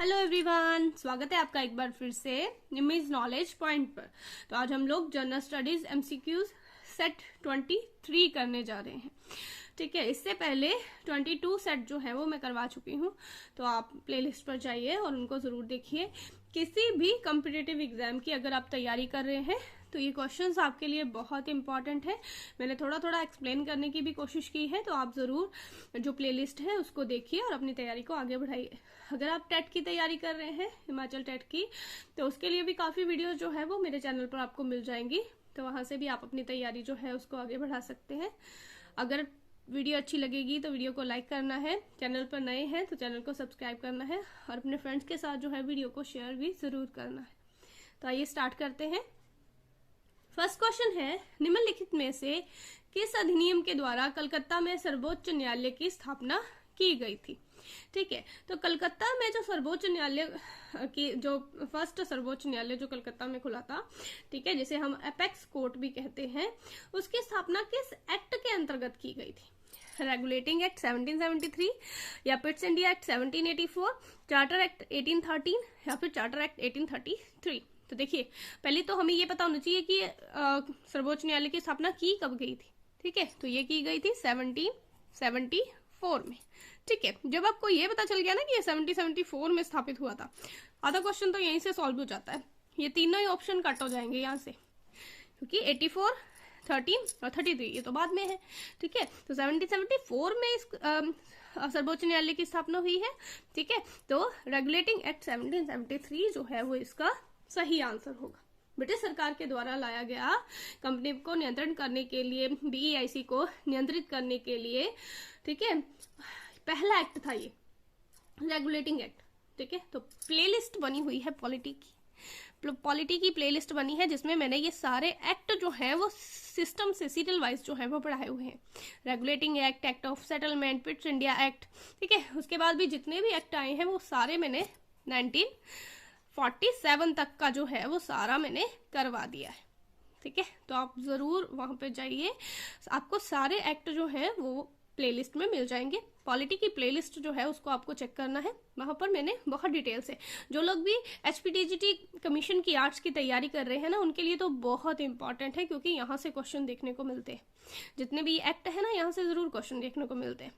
Hello everyone, स्वागत है आपका एक बार फिर से निमिज नॉलेज पॉइंट पर। तो आज हम लोग जनरल स्टडीज एमसीक्यूज सेट 23 करने जा रहे हैं। ठीक है, इससे पहले 22 सेट जो है वो मैं करवा चुकी हूँ, तो आप प्लेलिस्ट पर जाइए और उनको जरूर देखिए। किसी भी कॉम्पिटिटिव एग्जाम की अगर आप तैयारी कर रहे हैं तो ये क्वेश्चंस आपके लिए बहुत इंपॉर्टेंट है। मैंने थोड़ा थोड़ा एक्सप्लेन करने की भी कोशिश की है, तो आप जरूर जो प्लेलिस्ट है उसको देखिए और अपनी तैयारी को आगे बढ़ाइए। अगर आप टेट की तैयारी कर रहे हैं, हिमाचल टेट की, तो उसके लिए भी काफी वीडियोस जो है वो मेरे चैनल पर आपको मिल जाएंगी, तो वहां से भी आप अपनी तैयारी जो है उसको आगे बढ़ा सकते हैं। अगर वीडियो अच्छी लगेगी तो वीडियो को लाइक करना है, चैनल पर नए हैं तो चैनल को सब्सक्राइब करना है और अपने फ्रेंड्स के साथ जो है वीडियो को शेयर भी जरूर करना है। तो आइए स्टार्ट करते हैं। फर्स्ट क्वेश्चन है, निम्नलिखित में से किस अधिनियम के द्वारा कलकत्ता में सर्वोच्च न्यायालय की स्थापना की गई थी? ठीक है, तो कलकत्ता में जो सर्वोच्च न्यायालय की जो फर्स्ट सर्वोच्च न्यायालय जो कलकत्ता में खुला था, ठीक है, जिसे हम एपेक्स कोर्ट भी कहते हैं, उसकी स्थापना किस एक्ट के अंतर्गत की गई थी? रेगुलेटिंग एक्ट 1773 या Pitt's India act 1784, charter act 1813 या फिर चार्टर एक्ट 1833? तो देखिए, पहले तो हमें ये पता होना चाहिए कि सर्वोच्च न्यायालय की स्थापना की कब गई थी। ठीक है, तो ये की गई थी 1774 में। ठीक है, जब आपको ये पता चल गया ना कि ये 1774 में स्थापित हुआ था, आधा क्वेश्चन तो यहीं से सॉल्व हो जाता है। ये तीनों ही ऑप्शन कट हो जाएंगे यहाँ से, क्योंकि 84, 13 और 33 ये तो बाद में है। ठीक है, तो 1774 में इस सर्वोच्च न्यायालय की स्थापना हुई है। ठीक है, तो रेगुलेटिंग एक्ट 1773 जो है वो इसका सही आंसर होगा। ब्रिटिश सरकार के द्वारा लाया गया कंपनी को नियंत्रण करने के लिए, बीईआईसी को नियंत्रित करने के लिए, ठीक है, पहला एक्ट था ये रेगुलेटिंग एक्ट। ठीक है, तो प्लेलिस्ट बनी हुई है पॉलिटी की प्लेलिस्ट बनी है, जिसमें मैंने ये सारे एक्ट जो है वो सिस्टम से सीरियल वाइज जो है वो पढ़ाए हुए हैं। Regulating act, act of settlement, Pitt's India act, ठीक है, उसके बाद भी जितने भी एक्ट आए हैं वो सारे मैंने 1947 तक का जो है वो सारा मैंने करवा दिया है। ठीक है, तो आप जरूर वहां पे जाइए, आपको सारे एक्ट जो है वो प्लेलिस्ट में मिल जाएंगे। पॉलिटी की प्लेलिस्ट जो है उसको आपको चेक करना है, वहां पर मैंने बहुत डिटेल से, जो लोग भी एचपीटीजीटी कमीशन की आर्ट्स की तैयारी कर रहे हैं ना, उनके लिए तो बहुत इंपॉर्टेंट है, क्योंकि यहाँ से क्वेश्चन देखने को मिलते हैं। जितने भी एक्ट है ना, यहाँ से जरूर क्वेश्चन देखने को मिलते हैं।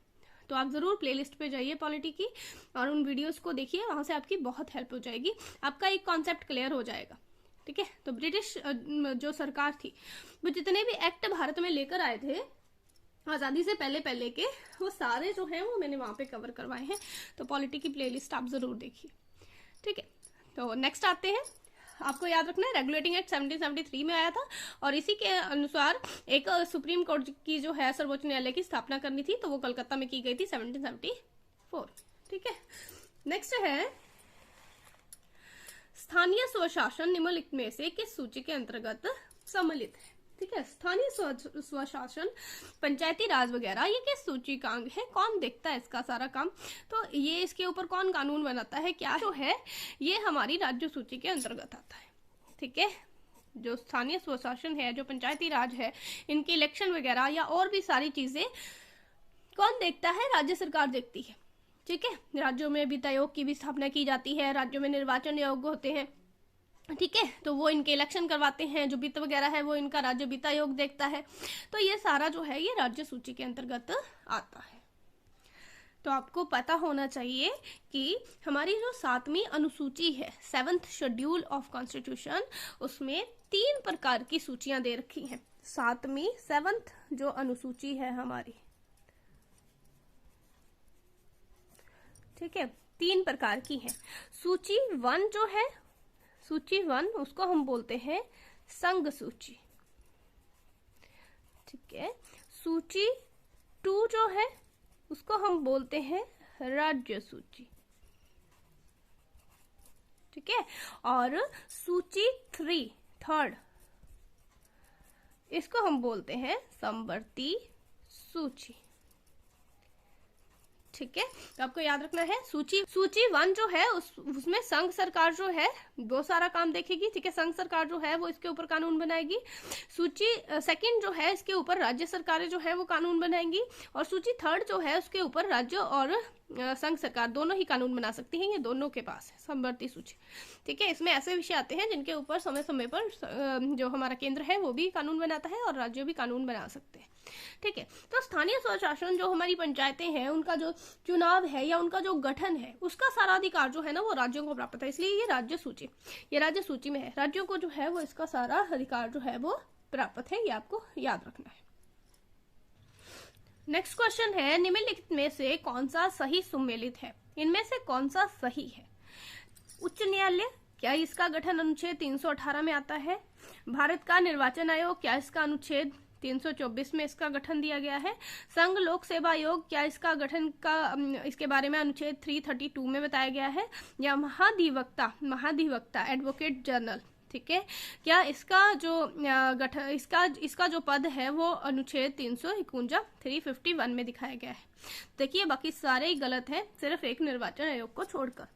तो आप जरूर प्लेलिस्ट पे जाइए पॉलिटी की और उन वीडियोस को देखिए, वहां से आपकी बहुत हेल्प हो जाएगी, आपका एक कॉन्सेप्ट क्लियर हो जाएगा। ठीक है, तो ब्रिटिश जो सरकार थी वो जितने भी एक्ट भारत में लेकर आए थे आजादी से पहले के, वो सारे जो हैं वो मैंने वहां पे कवर करवाए हैं। तो पॉलिटी की प्लेलिस्ट आप जरूर देखिए। ठीक है, तो नेक्स्ट आते हैं। आपको याद रखना है, रेगुलेटिंग एक्ट 1773 में आया था और इसी के अनुसार एक सुप्रीम कोर्ट की जो है सर्वोच्च न्यायालय की स्थापना करनी थी, तो वो कलकत्ता में की गई थी 1774। ठीक है, नेक्स्ट है, स्थानीय स्वशासन निम्नलिखित में से किस सूची के अंतर्गत सम्मिलित है? ठीक है, स्थानीय स्वशासन, पंचायती राज वगैरह, ये किस सूची का अंग है? कौन देखता है इसका सारा काम? तो ये इसके ऊपर कौन कानून बनाता है, क्या जो है, ये हमारी राज्य सूची के अंतर्गत आता है। ठीक है, जो स्थानीय स्वशासन है, जो पंचायती राज है, इनके इलेक्शन वगैरह या और भी सारी चीजें कौन देखता है? राज्य सरकार देखती है। ठीक है, राज्यों में वित्त आयोग की भी स्थापना की जाती है, राज्यों में निर्वाचन आयोग होते हैं। ठीक है, तो वो इनके इलेक्शन करवाते हैं, जो वित्त वगैरह है वो इनका राज्य वित्त आयोग देखता है। तो ये सारा जो है ये राज्य सूची के अंतर्गत आता है। तो आपको पता होना चाहिए कि हमारी जो 7वीं अनुसूची है, 7th शेड्यूल ऑफ कॉन्स्टिट्यूशन, उसमें 3 प्रकार की सूचियां दे रखी हैं। 7th जो अनुसूची है हमारी, ठीक है, 3 प्रकार की है। सूची 1 जो है, सूची 1 उसको हम बोलते हैं संघ सूची। ठीक है, सूची 2 जो है उसको हम बोलते हैं राज्य सूची। ठीक है, और सूची 3 इसको हम बोलते हैं समवर्ती सूची। ठीक है, तो आपको याद रखना है, सूची 1 जो है उसमें संघ सरकार जो है वो सारा काम देखेगी। ठीक है, संघ सरकार जो है वो इसके ऊपर कानून बनाएगी। सूची 2 जो है इसके ऊपर राज्य सरकारें जो है वो कानून बनाएंगी, और सूची 3 जो है उसके ऊपर राज्य और संघ सरकार दोनों ही कानून बना सकती हैं, ये दोनों के पास है समवर्ती सूची। ठीक है, इसमें ऐसे विषय आते हैं जिनके ऊपर समय समय पर जो हमारा केंद्र है वो भी कानून बनाता है और राज्य भी कानून बना सकते हैं। ठीक है, तो स्थानीय स्वशासन जो हमारी पंचायतें हैं उनका जो चुनाव है या उनका जो गठन है उसका सारा अधिकार जो है ना वो राज्यों को प्राप्त है, इसलिए ये राज्य सूची में है। राज्यों को जो है वो इसका सारा अधिकार जो है वो प्राप्त है, ये आपको याद रखना है। नेक्स्ट क्वेश्चन है, निम्नलिखित में से कौन सा सही सुमेलित है? इनमें से कौन सा सही है? उच्च न्यायालय, क्या इसका गठन अनुच्छेद 318 में आता है? भारत का निर्वाचन आयोग, क्या इसका अनुच्छेद 324 में इसका गठन दिया गया है? संघ लोक सेवा आयोग, क्या इसका गठन का इसके बारे में अनुच्छेद 332 में बताया गया है? या महाधिवक्ता एडवोकेट जनरल, ठीक है, क्या इसका जो गठन इसका जो पद है वो अनुच्छेद 351 351 में दिखाया गया है। देखिए बाकी सारे ही गलत है, सिर्फ एक निर्वाचन आयोग को छोड़कर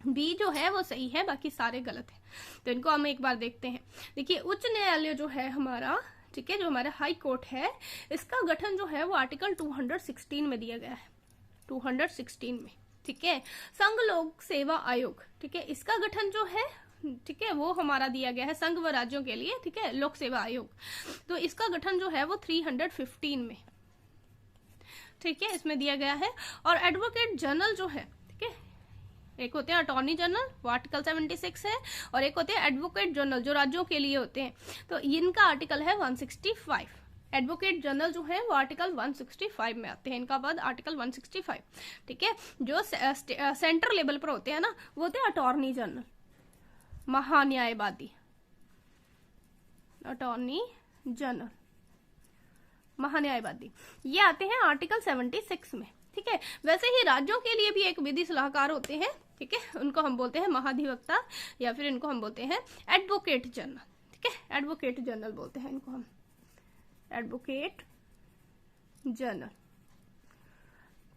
बी जो है वो सही है, बाकी सारे गलत है। तो इनको हम एक बार देखते हैं। देखिए उच्च न्यायालय जो है हमारा, ठीक है, जो हमारा हाई कोर्ट है, इसका गठन जो है वो आर्टिकल 216 में दिया गया है, 216 में। ठीक है, संघ लोक सेवा आयोग, ठीक है, इसका गठन जो है, ठीक है, वो हमारा दिया गया है संघ व राज्यों के लिए, ठीक है, लोक सेवा आयोग। तो इसका गठन जो है वो 315 में, ठीक है, इसमें दिया गया है। और एडवोकेट जनरल जो है, ठीक है, एक होते हैं अटॉर्नी जनरल, वो आर्टिकल 76 है, और एक होते हैं एडवोकेट जनरल जो राज्यों के लिए होते हैं, तो इनका आर्टिकल है 165। एडवोकेट जनरल जो है वो आर्टिकल 165 में आते हैं, इनका पद आर्टिकल 165। ठीक है, जो सेंट्रल लेवल पर होते हैं ना वो होते हैं अटॉर्नी जनरल, महान्यायवादी, अटॉर्नी जनरल, महान्यायवादी, ये आते हैं आर्टिकल 76 में। ठीक है, वैसे ही राज्यों के लिए भी एक विधि सलाहकार होते हैं, ठीक है, उनको हम बोलते हैं महाधिवक्ता या फिर इनको हम बोलते हैं एडवोकेट जनरल। ठीक है, एडवोकेट जनरल बोलते हैं इनको हम, एडवोकेट जनरल।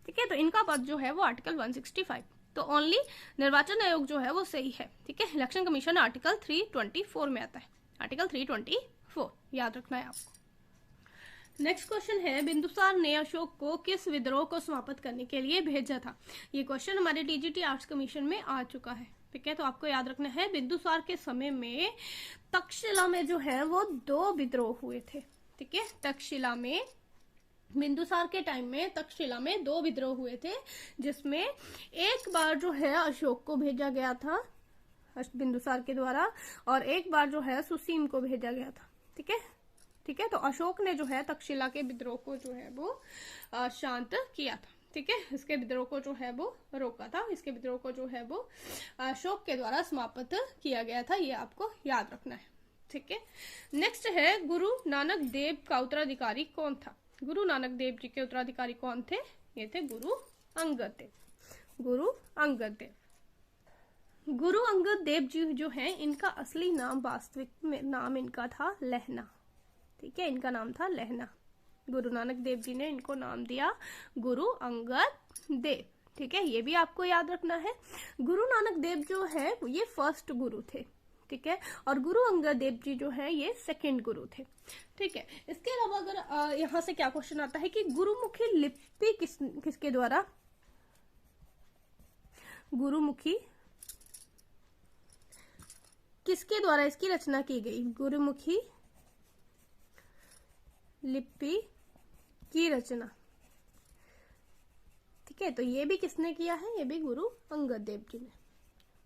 ठीक है, तो इनका पद जो है वो आर्टिकल 165। तो ओनली निर्वाचन आयोग जो है वो सही है। ठीक है, इलेक्शन कमीशन आर्टिकल 324 में आता है, आर्टिकल 324 याद रखना है आपको। नेक्स्ट क्वेश्चन है, बिंदुसार ने अशोक को किस विद्रोह को समाप्त करने के लिए भेजा था? ये क्वेश्चन हमारे टीजीटी आर्ट्स कमीशन में आ चुका है। ठीक है, तो आपको याद रखना है बिंदुसार के समय में तक्षशिला में जो है वो 2 विद्रोह हुए थे। ठीक है, तक्षशिला में, बिंदुसार के टाइम में तक्षशिला में 2 विद्रोह हुए थे, जिसमें एक बार जो है अशोक को भेजा गया था बिंदुसार के द्वारा, और एक बार जो है सुसीम को भेजा गया था। ठीक है, ठीक है, तो अशोक ने जो है तक्षशिला के विद्रोह को जो है वो शांत किया था। ठीक है, इसके विद्रोह को जो है वो रोका था, इसके विद्रोह को जो है वो अशोक के द्वारा समाप्त किया गया था, ये आपको याद रखना है। ठीक है, नेक्स्ट है, गुरु नानक देव का उत्तराधिकारी कौन था? गुरु नानक देव जी के उत्तराधिकारी कौन थे? ये थे गुरु अंगद देव। गुरु अंगद देव, गुरु अंगद देव जी जो हैं, इनका असली नाम, वास्तविक नाम इनका था लहना। ठीक है, इनका नाम था लहना। गुरु नानक देव जी ने इनको नाम दिया गुरु अंगद देव। ठीक है, ये भी आपको याद रखना है। गुरु नानक देव जो है ये फर्स्ट गुरु थे। ठीक है, और गुरु अंगद देव जी जो है ये सेकंड गुरु थे। ठीक है, इसके अलावा अगर यहाँ से क्या क्वेश्चन आता है कि गुरुमुखी लिपि किसके द्वारा, गुरुमुखी किसके द्वारा इसकी रचना की गई? गुरुमुखी लिपि की रचना। ठीक है, तो ये भी किसने किया है? ये भी गुरु अंगद देव जी ने,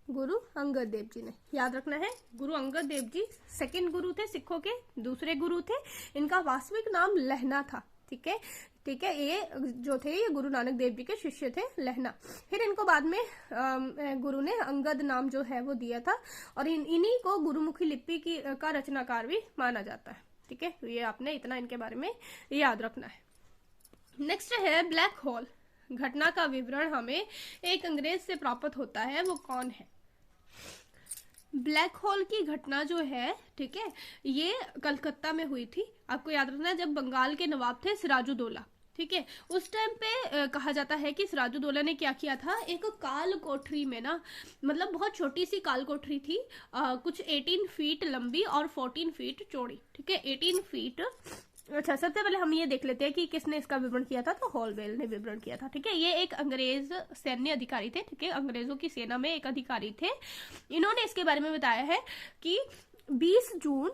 गुरु अंगद देव जी ने। याद रखना है, गुरु अंगद देव जी सेकंड गुरु थे, सिखों के दूसरे गुरु थे। इनका वास्तविक नाम लहना था। ठीक है, ठीक है, ये जो थे ये गुरु नानक देव जी के शिष्य थे, लहना। फिर इनको बाद में गुरु ने अंगद नाम जो है वो दिया था, और इन्हीं को गुरुमुखी लिपि का रचनाकार भी माना जाता है। ठीक है, तो ये आपने इतना इनके बारे में याद रखना है। नेक्स्ट है, ब्लैक होल घटना का विवरण हमें एक अंग्रेज से प्राप्त होता है, वो कौन है? ब्लैक होल की घटना जो है, ठीक है, ये कलकत्ता में हुई थी। आपको याद रखना है, जब बंगाल के नवाब थे सिराजुद्दौला, ठीक है, उस टाइम पे कहा जाता है कि सिराजुद्दौला ने क्या किया था, एक काल कोठरी में ना, मतलब बहुत छोटी सी काल कोठरी थी, कुछ 18 फीट लंबी और 14 फीट चौड़ी। ठीक है, 18 फीट अच्छा, सबसे पहले हम ये देख लेते हैं कि किसने इसका विवरण किया था। तो हॉलवेल ने विवरण किया था। ठीक है, ये एक अंग्रेज सैन्य अधिकारी थे। ठीक है, अंग्रेजों की सेना में एक अधिकारी थे। इन्होंने इसके बारे में बताया है कि 20 जून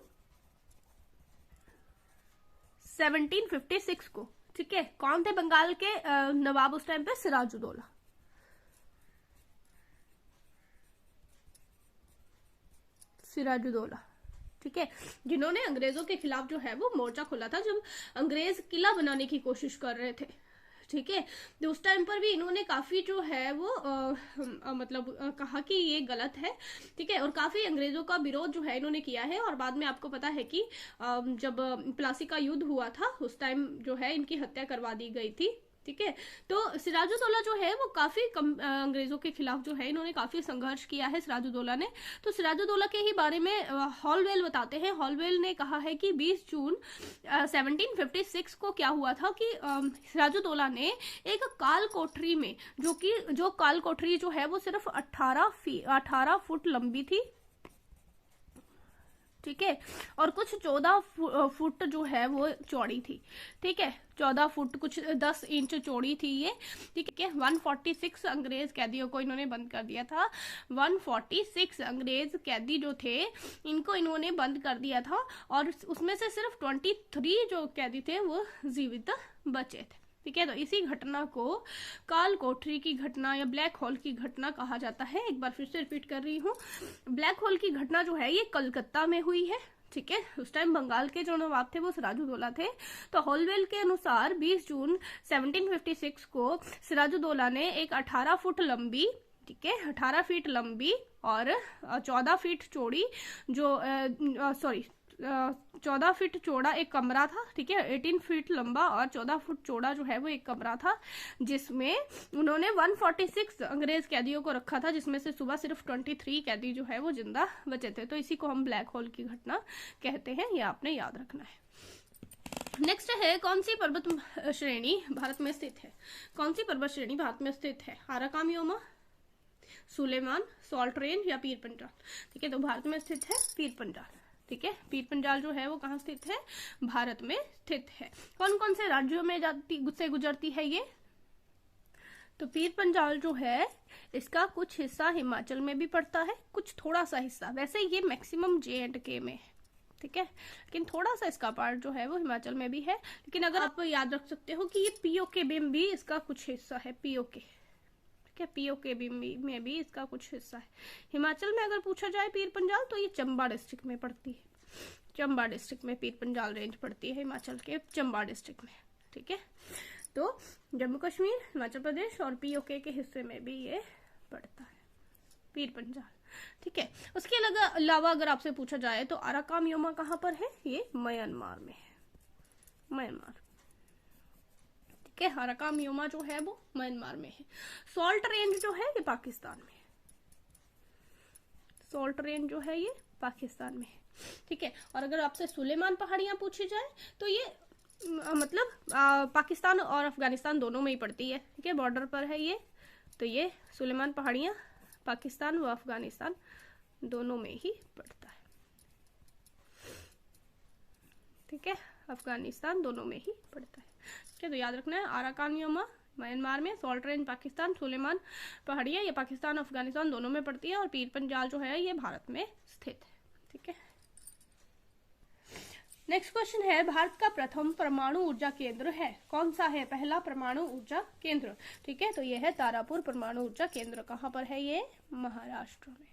1756 को, ठीक है, कौन थे बंगाल के नवाब उस टाइम पे? सिराजुद्दौला। सिराजुद्दौला, ठीक है, जिन्होंने अंग्रेजों के खिलाफ जो है वो मोर्चा खोला था जब अंग्रेज किला बनाने की कोशिश कर रहे थे। ठीक है, तो उस टाइम पर भी इन्होंने काफी जो है वो कहा कि ये गलत है। ठीक है, और काफी अंग्रेजों का विरोध जो है इन्होंने किया है। और बाद में आपको पता है कि जब प्लासी का युद्ध हुआ था उस टाइम जो है इनकी हत्या करवा दी गई थी। ठीक है, तो सिराजुद्दौला जो है वो काफी अंग्रेजों के खिलाफ जो है इन्होंने काफी संघर्ष किया है सिराजुद्दौला ने। तो सिराजुद्दौला के ही बारे में हॉलवेल बताते हैं। हॉलवेल ने कहा है कि 20 जून 1756 को क्या हुआ था कि सिराजुद्दौला ने एक काल कोठरी में, जो काल कोठरी जो है वो सिर्फ 18 फुट लंबी थी। ठीक है, और कुछ 14 फुट जो है वो चौड़ी थी। ठीक है, 14 फुट कुछ 10 इंच चौड़ी थी ये। ठीक है, 146 अंग्रेज कैदियों को इन्होंने बंद कर दिया था। 146 अंग्रेज कैदी जो थे इनको इन्होंने बंद कर दिया था, और उसमें से सिर्फ 23 जो कैदी थे वो जीवित बचे थे। ठीक है, तो इसी घटना को काल कोठरी की घटना या ब्लैक होल की घटना कहा जाता है। एक बार फिर से रिपीट कर रही हूँ, ब्लैक होल की घटना जो है ये कलकत्ता में हुई है। ठीक है, उस टाइम बंगाल के जो नवाब थे वो सिराजुद्दौला थे। तो हॉलवेल के अनुसार 20 जून 1756 को सिराजुद्दौला ने एक 18 फुट लंबी, ठीक है, 18 फीट लंबी और 14 फीट चौड़ी जो 14 फीट चौड़ा एक कमरा था। ठीक है, 18 फीट लंबा और 14 फुट चौड़ा जो है वो एक कमरा था, जिसमें उन्होंने 146 अंग्रेज कैदियों को रखा था, जिसमें से सुबह सिर्फ 23 कैदी जो है वो जिंदा बचे थे। तो इसी को हम ब्लैक होल की घटना कहते हैं, ये आपने याद रखना है। नेक्स्ट है, कौन सी पर्वत श्रेणी भारत में स्थित है? कौन सी पर्वत श्रेणी भारत में स्थित है? आराकामियोमा, सुलेमान, सॉल्ट रेंज या पीर पंजाल? ठीक है, तो भारत में स्थित है पीर पंजाल। ठीक है, पीर पंजाल जो है वो कहाँ स्थित है? भारत में स्थित है। कौन कौन से राज्यों में से गुजरती है ये? तो पीर पंजाल जो है इसका कुछ हिस्सा हिमाचल में भी पड़ता है, कुछ थोड़ा सा हिस्सा, वैसे ये मैक्सिमम J&K में है। ठीक है, लेकिन थोड़ा सा इसका पार्ट जो है वो हिमाचल में भी है। लेकिन अगर आप याद रख सकते हो कि ये POK में भी इसका कुछ हिस्सा है, POK। ठीक है, POK में भी इसका कुछ हिस्सा है। हिमाचल में अगर पूछा जाए पीर पंजाल तो ये चंबा डिस्ट्रिक्ट में पड़ती है। चंबा डिस्ट्रिक्ट में पीर पंजाल रेंज पड़ती है, हिमाचल के चंबा डिस्ट्रिक्ट में। ठीक है, तो जम्मू कश्मीर, हिमाचल प्रदेश और POK के हिस्से में भी ये पड़ता है पीर पंजाल। ठीक है, उसके अलावा अगर आपसे पूछा जाए तो आराकामियोमा कहाँ पर है? ये म्यांमार में है, म्यांमार। ठीक है, आराकामियोमा जो है वो म्यांमार में है। सॉल्ट रेंज जो है ये पाकिस्तान में है। सॉल्ट रेंज जो है ये पाकिस्तान में है। ठीक है, और अगर आपसे सुलेमान पहाड़ियां पूछी जाए तो ये पाकिस्तान और अफगानिस्तान दोनों में ही पड़ती है। ठीक है, बॉर्डर पर है ये। तो ये सुलेमान पहाड़ियां पाकिस्तान व अफगानिस्तान दोनों में ही पड़ता है। ठीक है, अफगानिस्तान दोनों में ही पड़ता है। ठीक है, तो याद रखना है, आराकानियोमा म्यांमार में, सॉल्ट रेंज पाकिस्तान, सुलेमान पहाड़ियां ये पाकिस्तान अफगानिस्तान दोनों में पड़ती है, और पीर पंजाल जो है ये भारत में स्थित है। ठीक है, नेक्स्ट क्वेश्चन है, भारत का प्रथम परमाणु ऊर्जा केंद्र है? कौन सा है पहला परमाणु ऊर्जा केंद्र? ठीक है, तो ये है तारापुर परमाणु ऊर्जा केंद्र। कहाँ पर है ये? महाराष्ट्र में।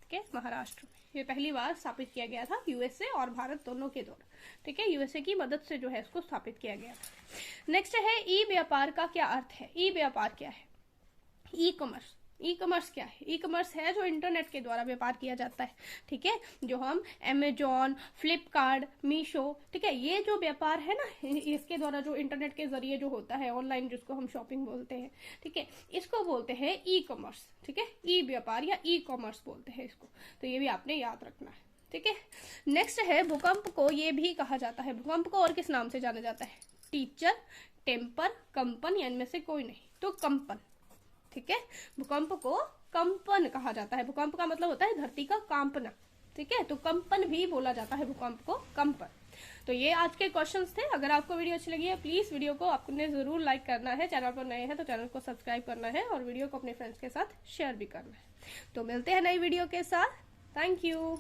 ठीक है, महाराष्ट्र में ये पहली बार स्थापित किया गया था, USA और भारत दोनों के द्वारा। ठीक है, USA की मदद से जो है इसको स्थापित किया गया था। नेक्स्ट है, ई व्यापार का क्या अर्थ है? ई व्यापार क्या है? E commerce. ई कॉमर्स क्या है? ई कॉमर्स है जो इंटरनेट के द्वारा व्यापार किया जाता है। ठीक है, जो हम Amazon, फ्लिपकार्ट, मीशो, ठीक है, ये जो व्यापार है ना, इसके द्वारा जो इंटरनेट के जरिए जो होता है ऑनलाइन, जिसको हम शॉपिंग बोलते हैं। ठीक है, इसको बोलते हैं ई कॉमर्स। ठीक है, ई व्यापार या ई कॉमर्स बोलते हैं इसको। तो ये भी आपने याद रखना है। ठीक है, नेक्स्ट है, भूकंप को ये भी कहा जाता है। भूकंप को और किस नाम से जाना जाता है? टीचर, टेम्पर, कंपन या इनमें से कोई नहीं, तो कंपन। ठीक है, भूकंप को कंपन कहा जाता है। भूकंप का मतलब होता है धरती का कांपना। ठीक है, तो कंपन भी बोला जाता है भूकंप को, कंपन। तो ये आज के क्वेश्चंस थे। अगर आपको वीडियो अच्छी लगी है प्लीज वीडियो को आपने जरूर लाइक करना है, चैनल पर नए हैं तो चैनल को सब्सक्राइब करना है और वीडियो को अपने फ्रेंड्स के साथ शेयर भी करना है। तो मिलते हैं नई वीडियो के साथ। Thank you.